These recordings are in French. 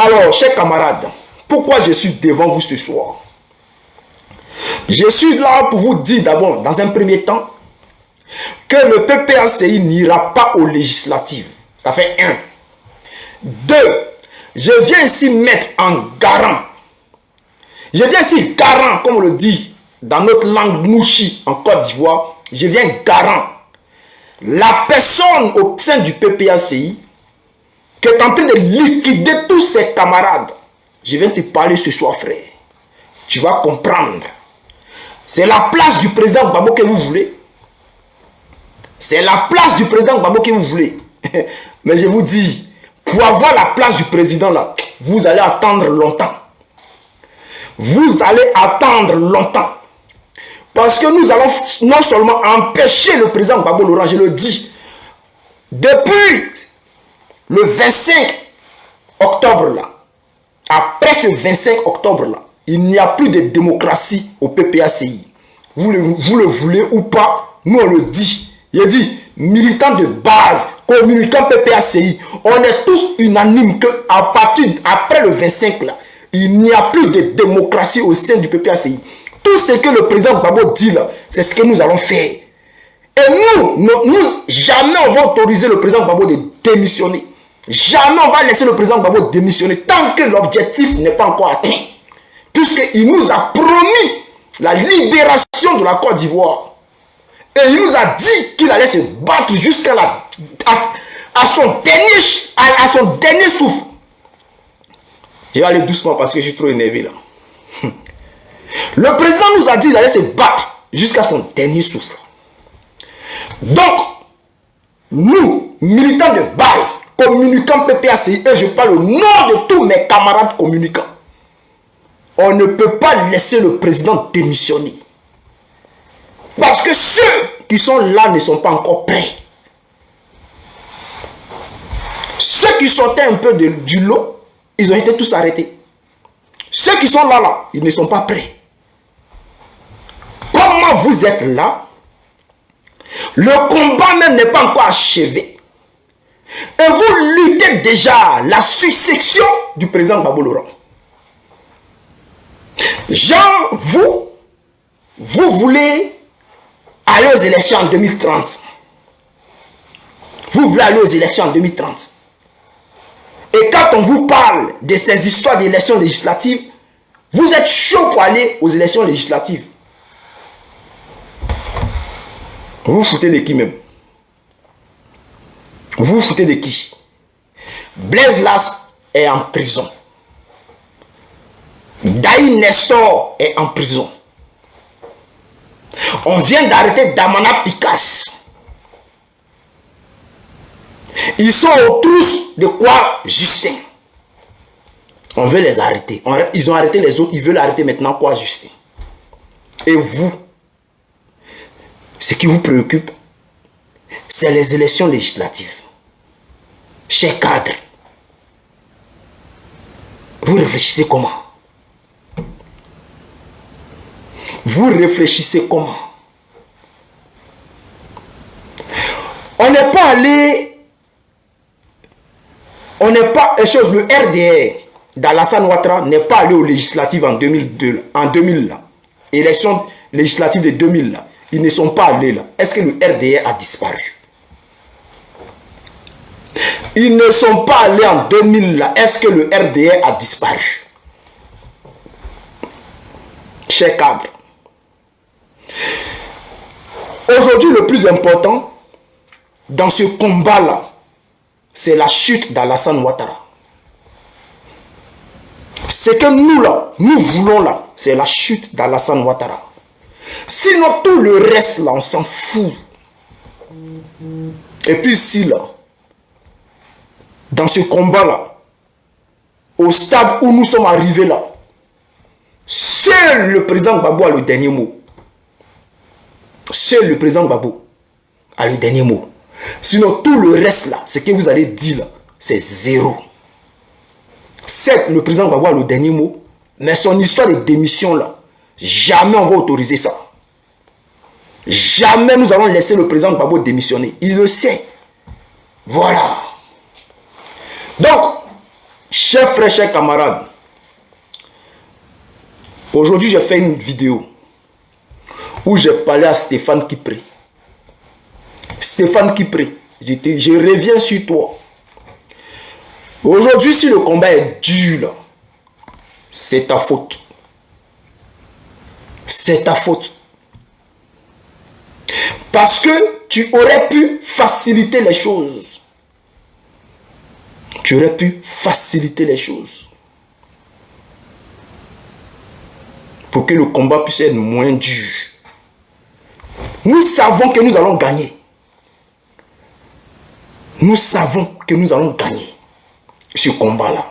Alors, chers camarades, pourquoi je suis devant vous ce soir? Je suis là pour vous dire d'abord, dans un premier temps, que le PPACI n'ira pas aux législatives. Ça fait 1. 2. Je viens ici mettre en garant. Je viens ici garant, comme on le dit dans notre langue mouchi en Côte d'Ivoire. Je viens garant. La personne au sein du PPACI qui est en train de liquider tous ses camarades. Je viens te parler ce soir, frère. Tu vas comprendre. C'est la place du président Gbagbo que vous voulez. C'est la place du président Gbagbo que vous voulez. Mais je vous dis, pour avoir la place du président là, vous allez attendre longtemps. Vous allez attendre longtemps. Parce que nous allons non seulement empêcher le président Gbagbo Laurent, je le dis, depuis le 25 octobre là, après ce 25 octobre là, il n'y a plus de démocratie au PPACI. Vous le voulez ou pas, nous on le dit. Il dit, militants de base, communicants PPACI, on est tous unanimes que à partir après le 25 là, il n'y a plus de démocratie au sein du PPACI. Tout ce que le président Gbagbo dit là, c'est ce que nous allons faire. Et nous, jamais on va autoriser le président Gbagbo de démissionner. Jamais on va laisser le président Gbagbo démissionner tant que l'objectif n'est pas encore atteint. Puisqu'il nous a promis la libération de la Côte d'Ivoire. Et il nous a dit qu'il allait se battre jusqu'à son dernier souffle. Je vais aller doucement parce que je suis trop énervé là. Le président nous a dit qu'il allait se battre jusqu'à son dernier souffle. Donc, nous, militants de base, communicants PPACI, et je parle au nom de tous mes camarades communicants, on ne peut pas laisser le président démissionner. Parce que ceux qui sont là ne sont pas encore prêts. Ceux qui sortaient un peu du lot, ils ont été tous arrêtés. Ceux qui sont là, ils ne sont pas prêts. Comment vous êtes là? Le combat même n'est pas encore achevé. Et vous luttez déjà la succession du président Gbagbo Laurent. Jean, vous voulez aller aux élections en 2030. Vous voulez aller aux élections en 2030. Et quand on vous parle de ces histoires d'élections législatives, vous êtes chaud pour aller aux élections législatives. Vous vous foutez de qui même? Vous vous foutez de qui? Blaise Las est en prison. Daï Nestor est en prison. On vient d'arrêter Damana Picasse. Ils sont tous de quoi Justin. On veut les arrêter. Ils ont arrêté les autres, ils veulent arrêter maintenant quoi Justin. Et vous, ce qui vous préoccupe, c'est les élections législatives. Chers cadres, vous réfléchissez comment? Vous réfléchissez comment? On n'est pas allé... On n'est pas... Le RDR d'Alassane Ouattara n'est pas allé aux législatives en 2002. En 2000, là. Élections législatives de 2000, là. Ils ne sont pas allés là. Est-ce que le RDR a disparu? Ils ne sont pas allés en 2000 là. Est-ce que le RDR a disparu? Chers cadres, aujourd'hui le plus important dans ce combat là, c'est la chute d'Alassane Ouattara. Ce que nous là, nous voulons là, c'est la chute d'Alassane Ouattara. Sinon tout le reste là, on s'en fout. Et puis si là, dans ce combat là, au stade où nous sommes arrivés là, seul le président Gbagbo a le dernier mot. Seul le président Gbagbo a le dernier mot. Sinon tout le reste là, ce que vous allez dire là, c'est zéro. Certes, le président Gbagbo a le dernier mot, mais son histoire de démission là, jamais on va autoriser ça. Jamais nous allons laisser le président Gbagbo démissionner. Il le sait. Voilà. Donc, Chers frères, chers camarades, aujourd'hui j'ai fait une vidéo où j'ai parlé à Stéphane Kipré. Stéphane Kipré, je reviens sur toi. Aujourd'hui, si le combat est dur, là, c'est ta faute. C'est ta faute. Parce que tu aurais pu faciliter les choses. Tu aurais pu faciliter les choses. Pour que le combat puisse être moins dur. Nous savons que nous allons gagner. Nous savons que nous allons gagner ce combat-là.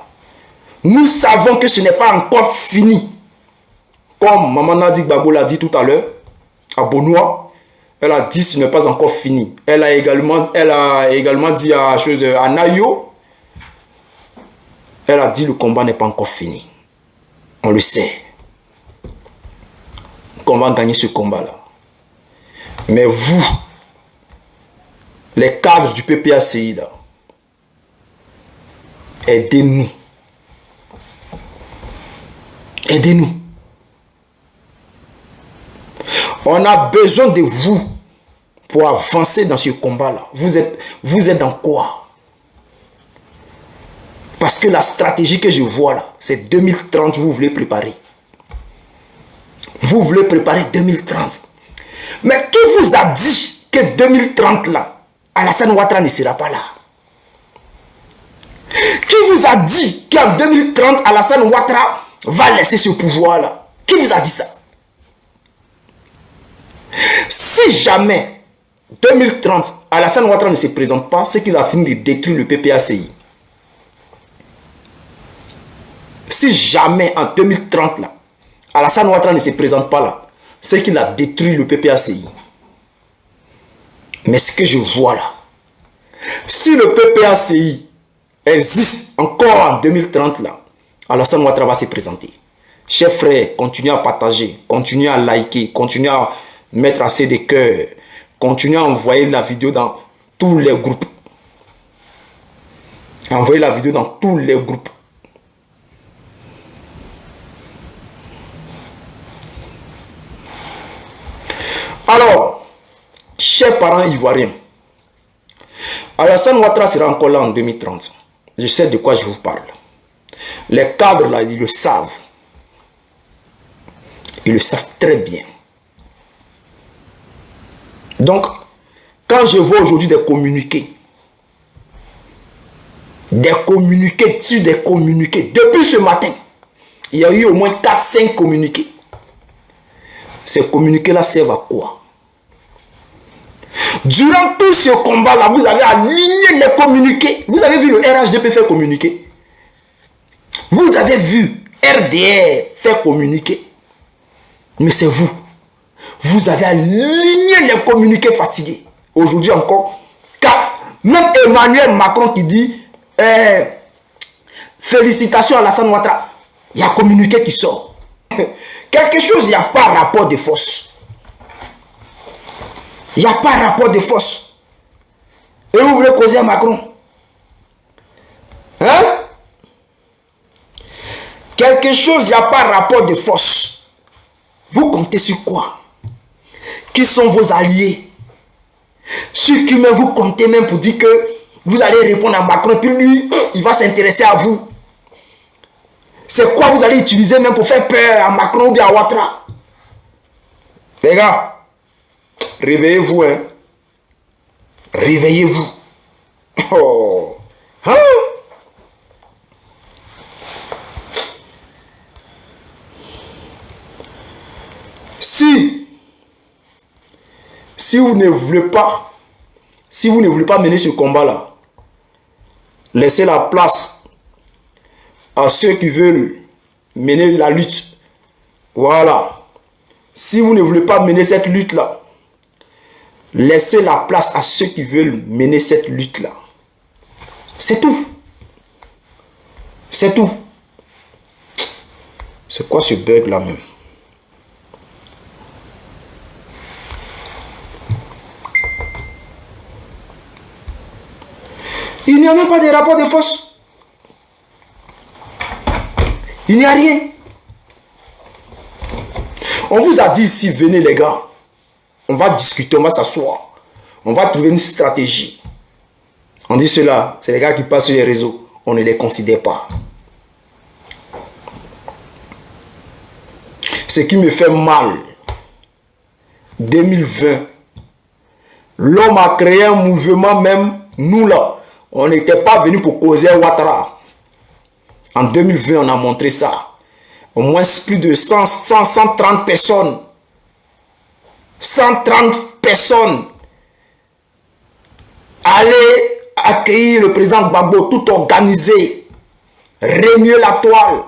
Nous savons que ce n'est pas encore fini. Comme Maman Nadi Gbagbo l'a dit tout à l'heure, à Benoît, elle a dit ce n'est pas encore fini. Elle a également dit à Nayo, elle a dit le combat n'est pas encore fini. On le sait. Qu'on va gagner ce combat-là. Mais vous, les cadres du PPACI, aidez-nous. Aidez-nous. On a besoin de vous pour avancer dans ce combat-là. Vous êtes dans quoi? Parce que la stratégie que je vois là, c'est 2030, vous voulez préparer. Vous voulez préparer 2030. Mais qui vous a dit que 2030 là, Alassane Ouattara ne sera pas là? Qui vous a dit qu'en 2030, Alassane Ouattara va laisser ce pouvoir là? Qui vous a dit ça? Si jamais 2030, Alassane Ouattara ne se présente pas, c'est qu'il a fini de détruire le PPACI. Si jamais en 2030 là, Alassane Ouattara ne se présente pas là, c'est qu'il a détruit le PPACI. Mais ce que je vois là, si le PPACI existe encore en 2030 là, Alassane Ouattara va se présenter. Chers frères, continuez à partager, continuez à liker, continuez à mettre assez de cœur, continuez à envoyer la vidéo dans tous les groupes. Envoyez la vidéo dans tous les groupes. Alors, chers parents ivoiriens, Alassane Ouattara sera encore là en 2030. Je sais de quoi je vous parle. Les cadres là, ils le savent. Ils le savent très bien. Donc, quand je vois aujourd'hui des communiqués sur des communiqués, depuis ce matin, il y a eu au moins 4-5 communiqués. Ces communiqués-là servent à quoi? Durant tout ce combat-là, vous avez aligné les communiqués. Vous avez vu le RHDP faire communiquer. Vous avez vu RDR faire communiquer. Mais c'est vous. Vous avez aligné les communiqués fatigués. Aujourd'hui encore, même Emmanuel Macron qui dit félicitations à Alassane Ouattara. Il y a un communiqué qui sort. Quelque chose, il n'y a pas rapport de force. Il n'y a pas rapport de force. Et vous voulez causer à Macron? Hein? Quelque chose, il n'y a pas rapport de force. Vous comptez sur quoi? Qui sont vos alliés? Sur qui même vous comptez même pour dire que vous allez répondre à Macron, puis lui, il va s'intéresser à vous. C'est quoi vous allez utiliser même pour faire peur à Macron ou bien à Ouattara? Les gars, réveillez-vous, hein. Réveillez-vous. Oh. Hein? Si vous ne voulez pas mener ce combat-là, laissez la place à ceux qui veulent mener la lutte. Voilà. Si vous ne voulez pas mener cette lutte-là, laissez la place à ceux qui veulent mener cette lutte-là. C'est tout. C'est tout. C'est quoi ce bug-là même? Il n'y a même pas de rapport de force. Il n'y a rien. On vous a dit ici, venez les gars. On va discuter, on va s'asseoir. On va trouver une stratégie. On dit cela, c'est les gars qui passent sur les réseaux. On ne les considère pas. Ce qui me fait mal, 2020, l'homme a créé un mouvement même, nous là, on n'était pas venus pour causer Ouattara. En 2020, on a montré ça. Au moins plus de 130 personnes. 130 personnes allaient accueillir le président Gbagbo, tout organisé, remuer la toile.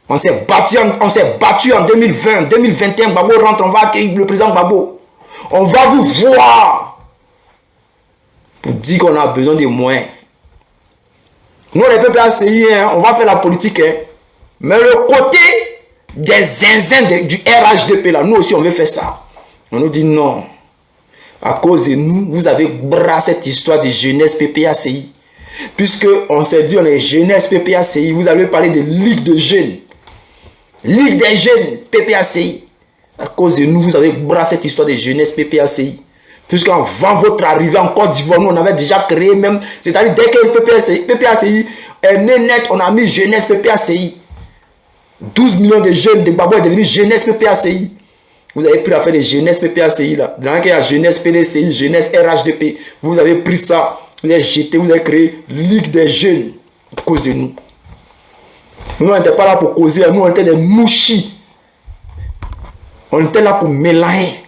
On s'est battu en 2020, 2021, Gbagbo rentre, on va accueillir le président Gbagbo. On va vous voir pour dire qu'on a besoin de moyens. Nous, les PPACI, on va faire la politique. Mais le côté des zinzins du RHDP, là, nous aussi, on veut faire ça. On nous dit non. À cause de nous, vous avez brassé cette histoire de jeunesse PPACI. Puisque on s'est dit, on est jeunesse PPACI. Vous avez parlé de Ligue de jeunes. Ligue des jeunes PPACI. À cause de nous, vous avez brassé cette histoire de jeunesse PPACI. Puisqu'avant votre arrivée en Côte d'Ivoire, nous, on avait déjà créé même. C'est-à-dire, dès que le PPACI est né net, on a mis jeunesse PPACI. 12 millions de jeunes de Gbagbo est devenu jeunesse PPACI. Vous avez pris l'affaire de jeunesse PPACI là. Dans il y a jeunesse PDCI, jeunesse RHDP. Vous avez pris ça, vous avez jeté, vous avez créé Ligue des jeunes à cause de nous. Nous, on n'était pas là pour causer, nous, on était des mouchis. On était là pour mélanger.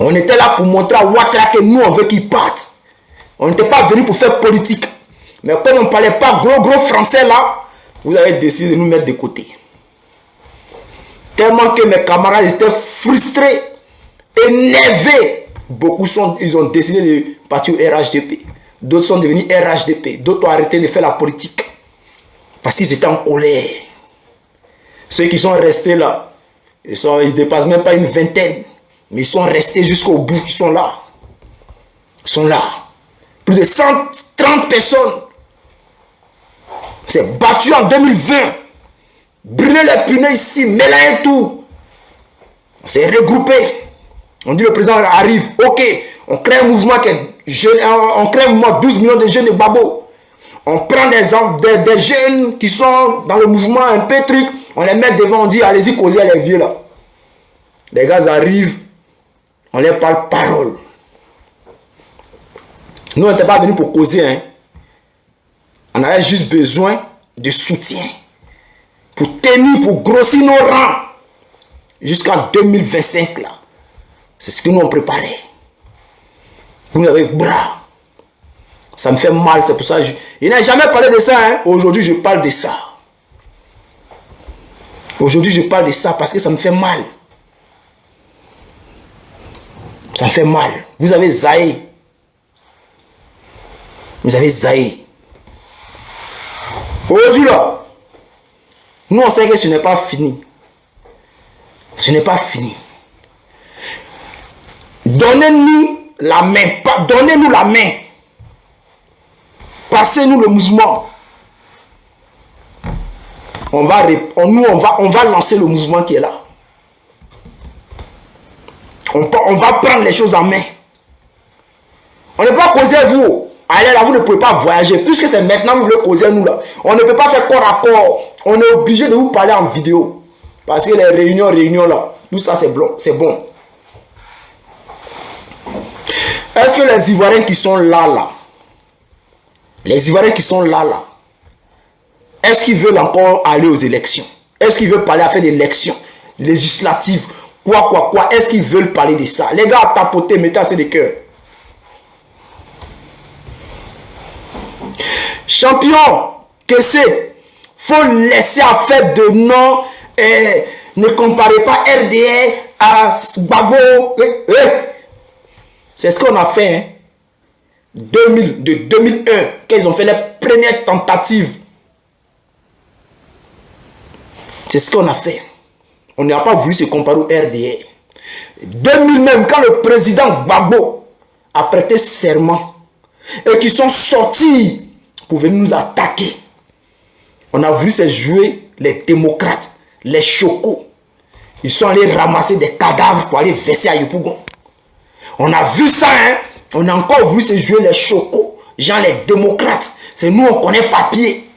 On était là pour montrer à Ouattara que nous, on veut qu'il parte. On n'était pas venu pour faire politique. Mais comme on ne parlait pas gros français là, vous avez décidé de nous mettre de côté. Tellement que mes camarades étaient frustrés, énervés. Beaucoup ils ont décidé de partir au RHDP. D'autres sont devenus RHDP. D'autres ont arrêté de faire la politique. Parce qu'ils étaient en colère. Ceux qui sont restés là, ils ne dépassent même pas une vingtaine. Mais ils sont restés jusqu'au bout. Ils sont là. Ils sont là. Plus de 130 personnes s'est battu en 2020. Brûler les pneus ici, mélanger tout. On s'est regroupé. On dit le président arrive. Ok, on crée un mouvement on crée un mouvement 12 millions de jeunes de Gbagbo. On prend des jeunes qui sont dans le mouvement un peu truc. On les met devant, on dit allez-y causer les vieux là. Les gars arrivent. On leur parle parole. Nous, on n'était pas venus pour causer. Hein. On avait juste besoin de soutien. Pour tenir, pour grossir nos rangs. Jusqu'en 2025 là. C'est ce que nous on préparait. Vous avez bras. Ça me fait mal, c'est pour ça que il n'a jamais parlé de ça. Hein. Aujourd'hui, je parle de ça. Aujourd'hui, je parle de ça parce que ça me fait mal. Ça me fait mal. Vous avez zaï. Vous avez zaï. Aujourd'hui là, nous on sait que ce n'est pas fini. Ce n'est pas fini. Donnez-nous la main. Donnez-nous la main. Passez-nous le mouvement. On va lancer le mouvement qui est là. On va prendre les choses en main. On ne peut pas causer vous. Allez là, vous ne pouvez pas voyager. Puisque c'est maintenant que vous voulez causer nous là. On ne peut pas faire corps à corps. On est obligé de vous parler en vidéo. Parce que les réunions là, tout ça c'est bon. Est-ce que les Ivoiriens qui sont là, les Ivoiriens qui sont là, est-ce qu'ils veulent encore aller aux élections? Est-ce qu'ils veulent parler à faire des élections législatives? Quoi? Est-ce qu'ils veulent parler de ça? Les gars, tapotez, mettez assez de cœur. Champion, que c'est? Faut laisser à faire de nom. Ne comparez pas RDA à Gbagbo. C'est ce qu'on a fait. Hein. De 2001, quand ils ont fait les premières tentatives. C'est ce qu'on a fait. On n'a pas voulu se comparer au RDA. 2000 même, quand le président Gbagbo a prêté serment et qu'ils sont sortis pour venir nous attaquer. On a vu se jouer les démocrates, les chocos. Ils sont allés ramasser des cadavres pour aller verser à Yopougon. On a vu ça, hein. On a encore vu se jouer les chocos, genre les démocrates. C'est nous, on connaît papier.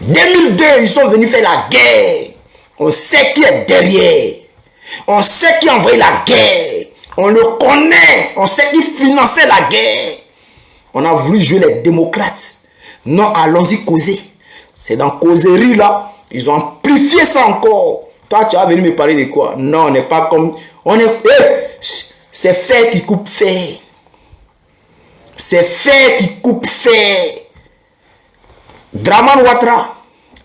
2002, ils sont venus faire la guerre. On sait qui est derrière. On sait qui a envoyé la guerre. On le connaît. On sait qui finançait la guerre. On a voulu jouer les démocrates. Non, allons-y causer. C'est dans causerie là. Ils ont amplifié ça encore. Toi, tu vas venir me parler de quoi? Non, on n'est pas comme... On est... c'est fer qui coupe fer. C'est fer qui coupe fer. Draman Ouattara,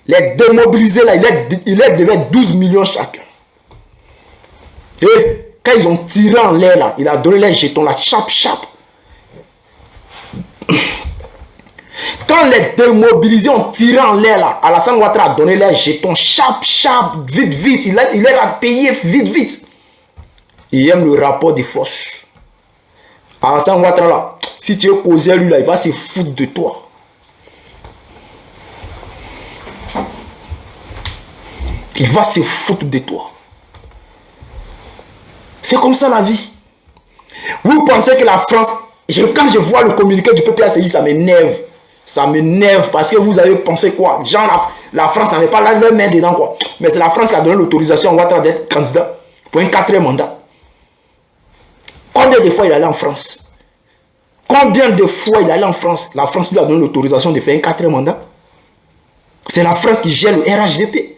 les démobilisés là, il devait 12 millions chacun. Et quand ils ont tiré en l'air là, il a donné les jetons là, chap. Quand les démobilisés ont tiré en l'air là, Alassane Ouattara a donné les jetons, chap, vite. Il leur a payé vite. Il aime le rapport de force. Alassane Ouattara là, si tu es causé lui là, il va se foutre de toi. Il va se foutre de toi. C'est comme ça la vie. Vous pensez que la France... Quand je vois le communiqué du PPACI, ça m'énerve. Ça m'énerve parce que vous avez pensé quoi? Genre la France n'avait pas leur main dedans quoi. Mais c'est la France qui a donné l'autorisation à Ouattara d'être candidat pour un 4e mandat. Combien de fois il allait en France? Combien de fois il allait en France? La France lui a donné l'autorisation de faire un 4e mandat. C'est la France qui gère le RHDP.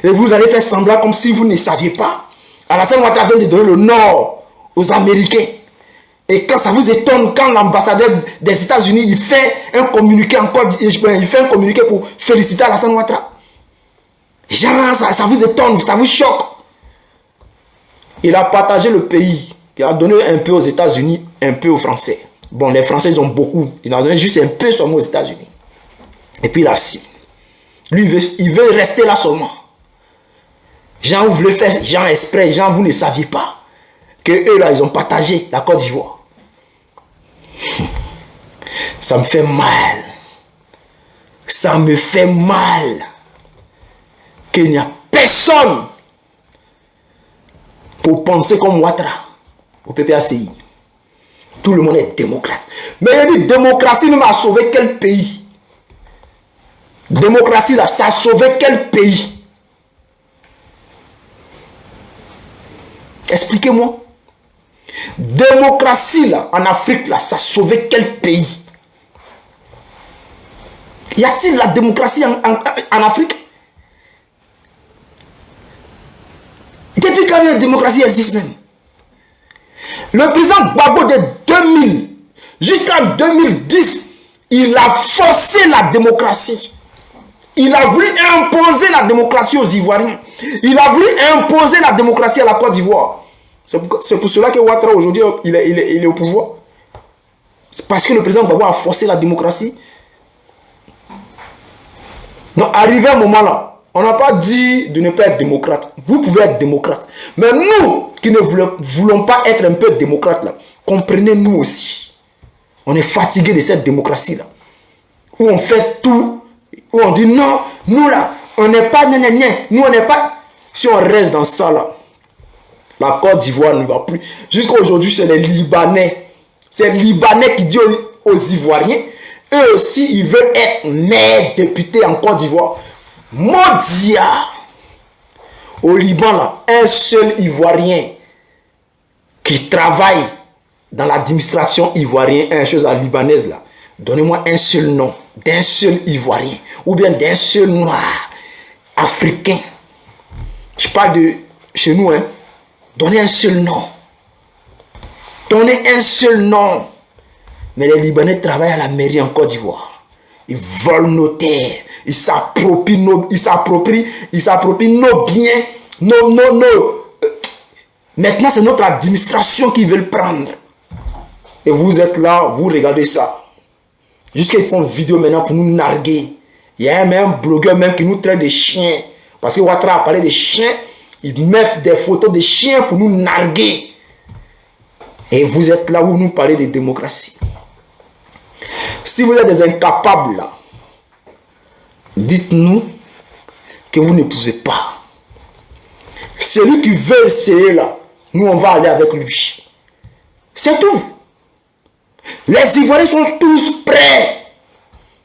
Et vous allez faire semblant comme si vous ne saviez pas. Alassane Ouattara vient de donner le nord aux Américains. Et quand ça vous étonne, quand l'ambassadeur des États-Unis il fait un communiqué pour féliciter Alassane Ouattara. Genre, ça vous étonne, ça vous choque. Il a partagé le pays. Il a donné un peu aux États-Unis, un peu aux Français. Bon, les Français, ils ont beaucoup. Il a donné juste un peu seulement aux États-Unis. Et puis là, si. Lui, il veut rester là seulement. Jean, vous voulez faire Jean exprès. Jean, vous ne saviez pas que eux là, ils ont partagé la Côte d'Ivoire. Ça me fait mal. Ça me fait mal qu'il n'y a personne pour penser comme Ouattara au PPACI. Tout le monde est démocrate. Mais il dit démocratie ne m'a sauvé quel pays? Démocratie là, ça a sauvé quel pays? Expliquez-moi. Démocratie là, en Afrique là, ça a sauvé quel pays? Y a-t-il la démocratie en Afrique? Depuis quand la démocratie existe même? Le président Gbagbo de 2000 jusqu'en 2010, il a forcé la démocratie. Il a voulu imposer la démocratie aux Ivoiriens. Il a voulu imposer la démocratie à la Côte d'Ivoire. C'est pour cela que Ouattara aujourd'hui, il est au pouvoir. C'est parce que le président Gbagbo a forcé la démocratie. Donc, arrivé à un moment là, on n'a pas dit de ne pas être démocrate. Vous pouvez être démocrate. Mais nous, qui ne voulons pas être un peu démocrate là, comprenez-nous aussi. On est fatigué de cette démocratie là. Où on fait tout. Où on dit non, nous là, on n'est pas nous on n'est pas. Si on reste dans ça là, la Côte d'Ivoire ne va plus. Jusqu'à aujourd'hui, c'est les Libanais. C'est les Libanais qui disent aux Ivoiriens, eux aussi, ils veulent être maire député en Côte d'Ivoire. Mondia. Au Liban là, un seul Ivoirien qui travaille dans l'administration ivoirienne, une chose à libanaise là. Donnez-moi un seul nom d'un seul Ivoirien ou bien d'un seul noir africain. Je parle de chez nous, hein. Donnez un seul nom. Donnez un seul nom. Mais les Libanais travaillent à la mairie en Côte d'Ivoire. Ils volent nos terres. Ils s'approprient nos biens. Maintenant, c'est notre administration qui veut le prendre. Et vous êtes là, vous regardez ça. Jusqu'à ils font une vidéo maintenant pour nous narguer. Il y a même un blogueur même qui nous traite de chiens. Parce que Ouattara a parlé de chiens. Il met des photos de chiens pour nous narguer. Et vous êtes là où nous parlez de démocratie. Si vous êtes des incapables là, Dites-nous que vous ne pouvez pas. Celui qui veut essayer là, nous on va aller avec lui. C'est tout. Les Ivoiriens sont tous prêts.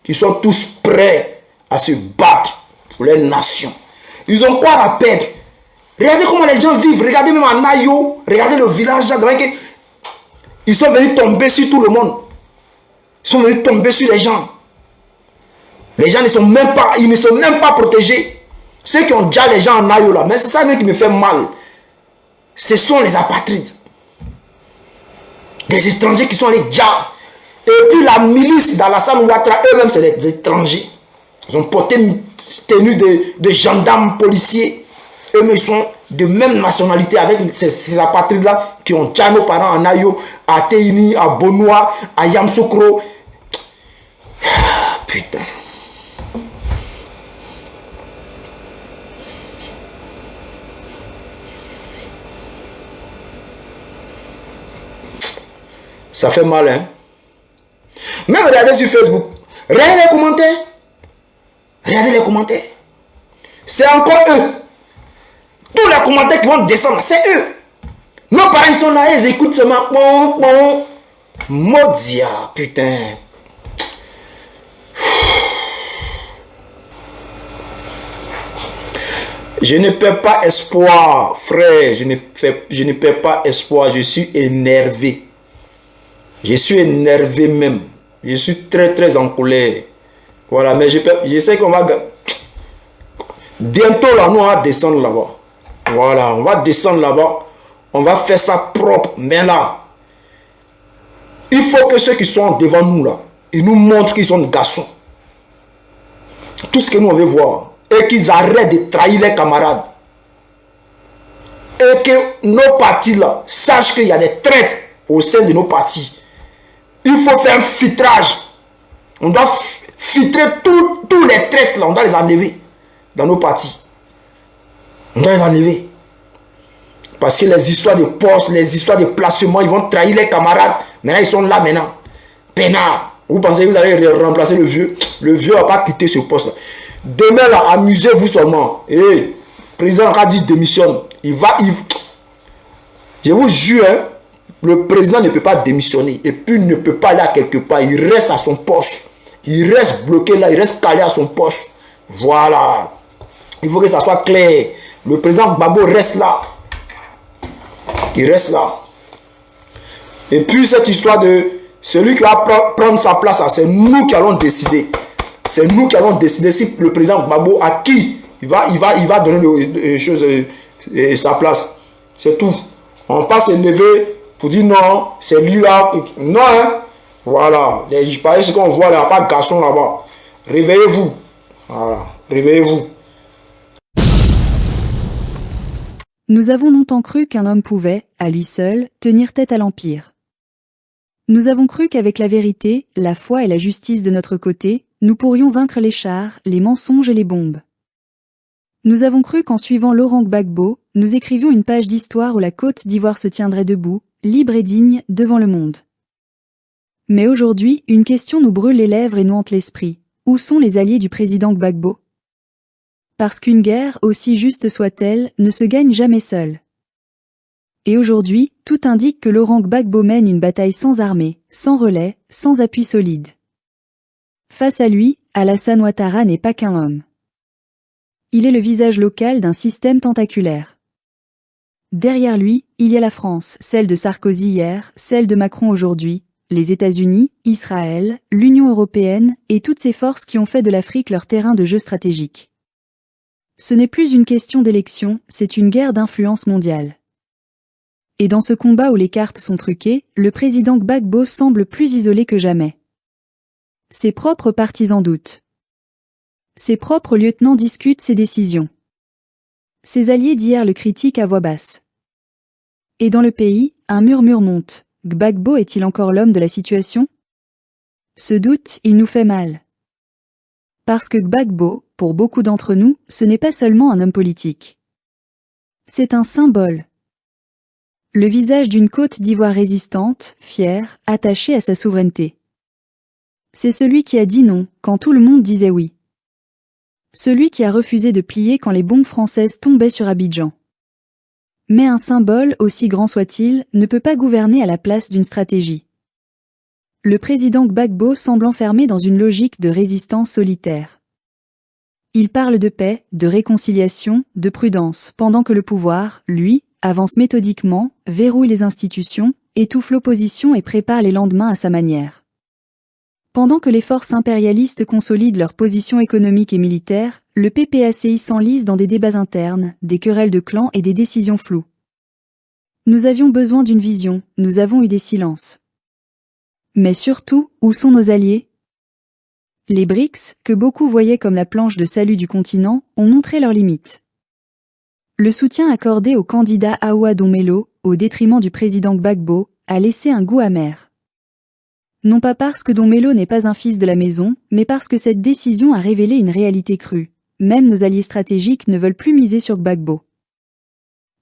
Ils sont tous prêts à se battre pour les nations. Ils ont quoi à perdre? Regardez comment les gens vivent. Regardez même en Ayo. Regardez le village. Ils sont venus tomber sur tout le monde. Ils sont venus tomber sur les gens. Les gens ne sont même pas, ils ne sont même pas protégés. Ceux qui ont déjà les gens en Ayo là. Mais c'est ça même qui me fait mal. Ce sont les apatrides. Des étrangers qui sont allés déjà. Et puis la milice d'Alassane Ouattara, eux-mêmes, c'est des étrangers. Ils ont porté une tenue de gendarmes policiers. Eux-mêmes, ils sont de même nationalité avec ces apatrides-là qui ont déjà nos parents en Ayo, à Teini, à Bonoa, à Yamsoukro. Putain. Ça fait mal, hein. Même regardez sur Facebook. Regardez les commentaires. Regardez les commentaires. C'est encore eux. Tous les commentaires qui vont descendre, c'est eux. Nos parents sont là, ils écoutent seulement. Bon, bon. Maudia, putain. Je ne perds pas espoir, frère. Je ne perds pas espoir. Je suis énervé. Je suis énervé même. Je suis très très en colère. Voilà, mais je sais qu'on va... Bientôt là, nous on va descendre là-bas. Voilà, on va descendre là-bas. On va faire ça propre. Mais là, il faut que ceux qui sont devant nous là, ils nous montrent qu'ils sont des garçons. Tout ce que nous on veut voir. Et qu'ils arrêtent de trahir les camarades. Et que nos partis là sachent qu'il y a des traites au sein de nos partis. Il faut faire un filtrage. On doit filtrer tous les traites là. On doit les enlever dans nos partis. On doit les enlever. Parce que les histoires de postes, les histoires de placement, ils vont trahir les camarades. Maintenant, ils sont là maintenant. Pénard. Vous pensez que vous allez remplacer le vieux? Le vieux n'a pas quitté ce poste là. Demain là, amusez-vous seulement. Et le président a dit démissionne. Je vous jure, hein, le président ne peut pas démissionner. Et puis il ne peut pas aller à quelque part. Il reste à son poste. Il reste bloqué là. Il reste calé à son poste. Voilà. Il faut que ça soit clair. Le président Gbagbo reste là. Il reste là. Et puis cette histoire de celui qui va prendre sa place, c'est nous qui allons décider. C'est nous qui allons décider si le président Gbagbo, à qui il va donner sa place. C'est tout. On ne va pas se lever pour dire non, c'est lui là. Non, hein. Voilà. Les pareil, ce qu'on voit là, il n'y a pas de garçon là-bas. Réveillez-vous. Voilà. Réveillez-vous. Nous avons longtemps cru qu'un homme pouvait, à lui seul, tenir tête à l'Empire. Nous avons cru qu'avec la vérité, la foi et la justice de notre côté, nous pourrions vaincre les chars, les mensonges et les bombes. Nous avons cru qu'en suivant Laurent Gbagbo, nous écrivions une page d'histoire où la Côte d'Ivoire se tiendrait debout, libre et digne, devant le monde. Mais aujourd'hui, une question nous brûle les lèvres et nous hante l'esprit. Où sont les alliés du président Gbagbo? Parce qu'une guerre, aussi juste soit-elle, ne se gagne jamais seule. Et aujourd'hui, tout indique que Laurent Gbagbo mène une bataille sans armée, sans relais, sans appui solide. Face à lui, Alassane Ouattara n'est pas qu'un homme. Il est le visage local d'un système tentaculaire. Derrière lui, il y a la France, celle de Sarkozy hier, celle de Macron aujourd'hui, les États-Unis, Israël, l'Union européenne et toutes ces forces qui ont fait de l'Afrique leur terrain de jeu stratégique. Ce n'est plus une question d'élection, c'est une guerre d'influence mondiale. Et dans ce combat où les cartes sont truquées, le président Gbagbo semble plus isolé que jamais. Ses propres partisans doutent. Ses propres lieutenants discutent ses décisions. Ses alliés d'hier le critiquent à voix basse. Et dans le pays, un murmure monte. Gbagbo est-il encore l'homme de la situation? Ce doute, il nous fait mal. Parce que Gbagbo, pour beaucoup d'entre nous, ce n'est pas seulement un homme politique. C'est un symbole. Le visage d'une Côte d'Ivoire résistante, fière, attachée à sa souveraineté. C'est celui qui a dit non quand tout le monde disait oui. Celui qui a refusé de plier quand les bombes françaises tombaient sur Abidjan. Mais un symbole, aussi grand soit-il, ne peut pas gouverner à la place d'une stratégie. Le président Gbagbo semble enfermé dans une logique de résistance solitaire. Il parle de paix, de réconciliation, de prudence, pendant que le pouvoir, lui, avance méthodiquement, verrouille les institutions, étouffe l'opposition et prépare les lendemains à sa manière. Pendant que les forces impérialistes consolident leur position économique et militaire, le PPACI s'enlise dans des débats internes, des querelles de clans et des décisions floues. Nous avions besoin d'une vision, nous avons eu des silences. Mais surtout, où sont nos alliés ? Les BRICS, que beaucoup voyaient comme la planche de salut du continent, ont montré leurs limites. Le soutien accordé au candidat Aoua Domelo, au détriment du président Gbagbo, a laissé un goût amer. Non pas parce que Domelo n'est pas un fils de la maison, mais parce que cette décision a révélé une réalité crue. Même nos alliés stratégiques ne veulent plus miser sur Gbagbo.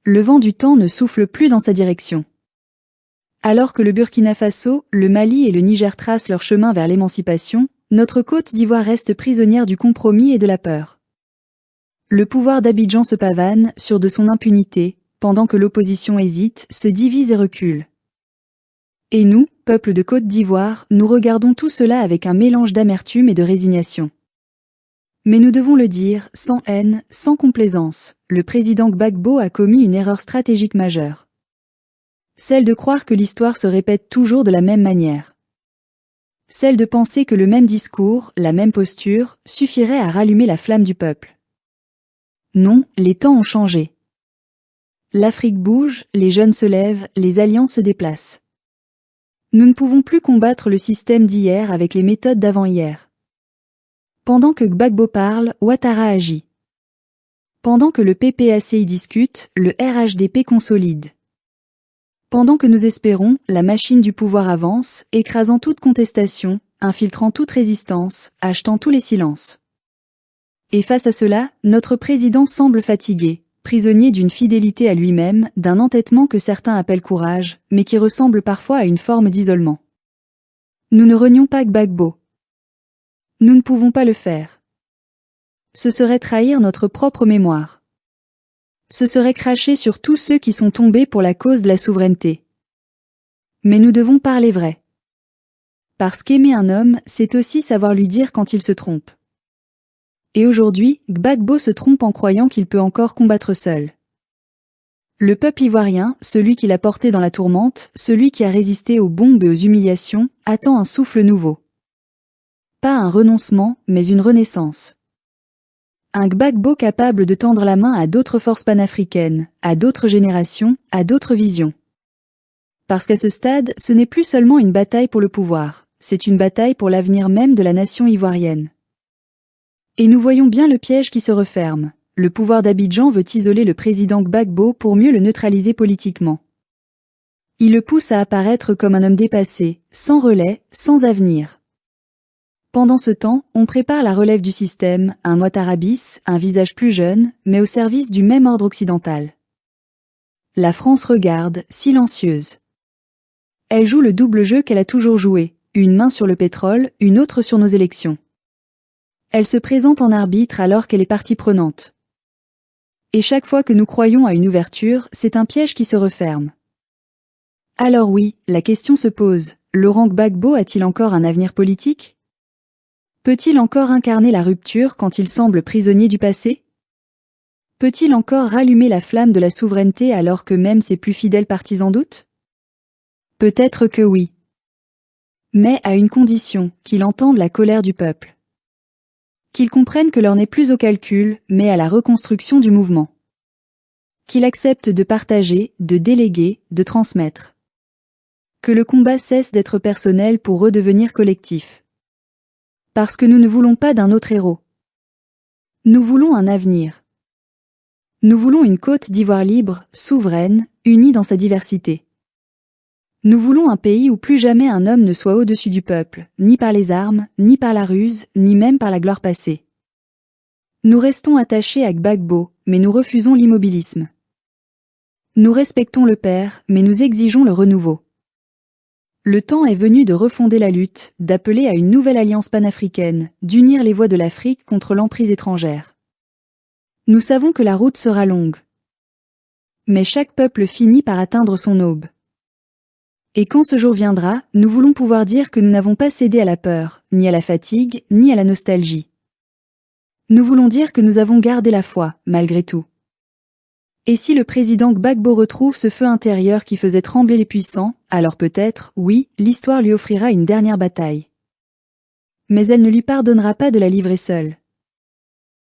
Le vent du temps ne souffle plus dans sa direction. Alors que le Burkina Faso, le Mali et le Niger tracent leur chemin vers l'émancipation, notre Côte d'Ivoire reste prisonnière du compromis et de la peur. Le pouvoir d'Abidjan se pavane, sûr de son impunité, pendant que l'opposition hésite, se divise et recule. Et nous, peuple de Côte d'Ivoire, nous regardons tout cela avec un mélange d'amertume et de résignation. Mais nous devons le dire, sans haine, sans complaisance, le président Gbagbo a commis une erreur stratégique majeure. Celle de croire que l'histoire se répète toujours de la même manière. Celle de penser que le même discours, la même posture, suffirait à rallumer la flamme du peuple. Non, les temps ont changé. L'Afrique bouge, les jeunes se lèvent, les alliances se déplacent. Nous ne pouvons plus combattre le système d'hier avec les méthodes d'avant-hier. Pendant que Gbagbo parle, Ouattara agit. Pendant que le PPACI discute, le RHDP consolide. Pendant que nous espérons, la machine du pouvoir avance, écrasant toute contestation, infiltrant toute résistance, achetant tous les silences. Et face à cela, notre président semble fatigué, prisonnier d'une fidélité à lui-même, d'un entêtement que certains appellent courage, mais qui ressemble parfois à une forme d'isolement. Nous ne renions pas Gbagbo. Nous ne pouvons pas le faire. Ce serait trahir notre propre mémoire. Ce serait cracher sur tous ceux qui sont tombés pour la cause de la souveraineté. Mais nous devons parler vrai. Parce qu'aimer un homme, c'est aussi savoir lui dire quand il se trompe. Et aujourd'hui, Gbagbo se trompe en croyant qu'il peut encore combattre seul. Le peuple ivoirien, celui qui l'a porté dans la tourmente, celui qui a résisté aux bombes et aux humiliations, attend un souffle nouveau. Pas un renoncement, mais une renaissance. Un Gbagbo capable de tendre la main à d'autres forces panafricaines, à d'autres générations, à d'autres visions. Parce qu'à ce stade, ce n'est plus seulement une bataille pour le pouvoir, c'est une bataille pour l'avenir même de la nation ivoirienne. Et nous voyons bien le piège qui se referme. Le pouvoir d'Abidjan veut isoler le président Gbagbo pour mieux le neutraliser politiquement. Il le pousse à apparaître comme un homme dépassé, sans relais, sans avenir. Pendant ce temps, on prépare la relève du système, un Ouattara bis, un visage plus jeune, mais au service du même ordre occidental. La France regarde, silencieuse. Elle joue le double jeu qu'elle a toujours joué, une main sur le pétrole, une autre sur nos élections. Elle se présente en arbitre alors qu'elle est partie prenante. Et chaque fois que nous croyons à une ouverture, c'est un piège qui se referme. Alors oui, la question se pose, Laurent Gbagbo a-t-il encore un avenir politique ? Peut-il encore incarner la rupture quand il semble prisonnier du passé ? Peut-il encore rallumer la flamme de la souveraineté alors que même ses plus fidèles partisans doutent ? Peut-être que oui. Mais à une condition, qu'il entende la colère du peuple. Qu'il comprenne que l'heure n'est plus au calcul, mais à la reconstruction du mouvement. Qu'il accepte de partager, de déléguer, de transmettre. Que le combat cesse d'être personnel pour redevenir collectif. Parce que nous ne voulons pas d'un autre héros. Nous voulons un avenir. Nous voulons une Côte d'Ivoire libre, souveraine, unie dans sa diversité. Nous voulons un pays où plus jamais un homme ne soit au-dessus du peuple, ni par les armes, ni par la ruse, ni même par la gloire passée. Nous restons attachés à Gbagbo, mais nous refusons l'immobilisme. Nous respectons le père, mais nous exigeons le renouveau. Le temps est venu de refonder la lutte, d'appeler à une nouvelle alliance panafricaine, d'unir les voix de l'Afrique contre l'emprise étrangère. Nous savons que la route sera longue. Mais chaque peuple finit par atteindre son aube. Et quand ce jour viendra, nous voulons pouvoir dire que nous n'avons pas cédé à la peur, ni à la fatigue, ni à la nostalgie. Nous voulons dire que nous avons gardé la foi, malgré tout. Et si le président Gbagbo retrouve ce feu intérieur qui faisait trembler les puissants, alors peut-être, oui, l'histoire lui offrira une dernière bataille. Mais elle ne lui pardonnera pas de la livrer seule.